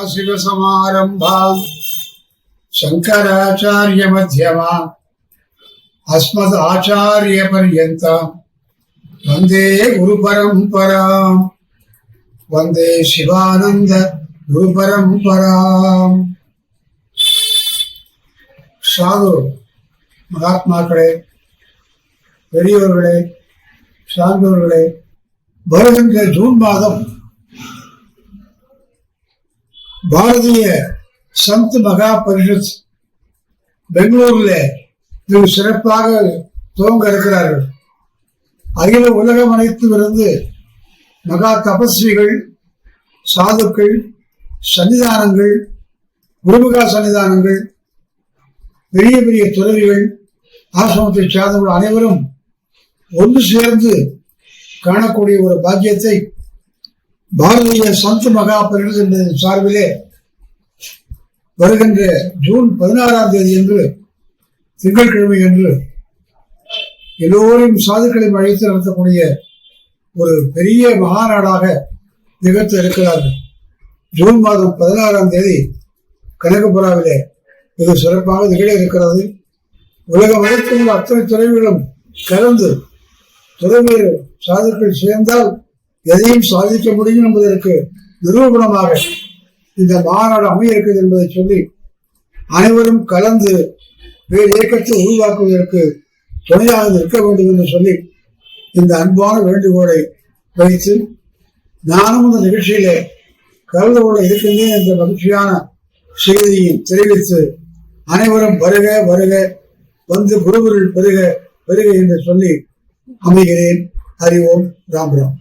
सदाशिवसमारम्भाम् शङ्कराचार्यमध्यमाम् अस्मदाचार्यपर्यन्ताम् वन्दे गुरुपरम्पराम् वन्दे शिवानन्द गुरुपरम्पराम्। சாது மகாத்மாக்களே, பெரியோர்களே, சான்றோர்களே, வருகின்ற ஜூன் மாதம் பாரதிய சந்த் மகா பரிஷத் பெங்களூர்ல மிக சிறப்பாக துவங்க இருக்கிறார்கள். அகில உலகம் அனைத்திலிருந்து மகா தபஸ்விகள், சாதுக்கள், சன்னிதானங்கள், குருமுகா சன்னிதானங்கள், பெரிய பெரிய துறவிகள், ஆசிரமத்தை சார்ந்தவர்கள் அனைவரும் ஒன்று சேர்ந்து காணக்கூடிய ஒரு பாக்கியத்தை பாரதிய சந்த் மகா பரிஷத் என்ற சார்பிலே வருகின்ற ஜூன் 16ஆம் தேதி என்று திங்கட்கிழமை என்று எல்லோரையும் சாதுக்களையும் அழைத்து நடத்தக்கூடிய ஒரு பெரிய மகாநாடாக நிகழ்த்த இருக்கிறார்கள். ஜூன் மாதம் 16ஆம் தேதி கனகபுராவிலே மிக சிறப்பாக நிகழ இருக்கிறது. உலகம் அனைத்தும் உள்ள அத்தனை துறைகளும் கலந்து துறைவேறு சாதுக்கள் சேர்ந்தால் எதையும் சாதிக்க முடியும் என்பதற்கு நிரூபணமாக இந்த மாநாடு அமைய இருக்கிறது என்பதை சொல்லி அனைவரும் கலந்து வேறு இயக்கத்தை உருவாக்குவதற்கு துணையாக நிற்க வேண்டும் என்று சொல்லி இந்த அன்பான வேண்டுகோளை வைத்து நானும் இந்த நிகழ்ச்சியிலே கலந்து கொள்ள இருக்கின்றேன் என்ற மகிழ்ச்சியான செய்தியை தெரிவித்து அனைவரும் வருக வருக, வந்து குருவருள் பெருக பெருக என்று சொல்லி அமைகிறேன். ஹரி ஓம், ராம் ராம்.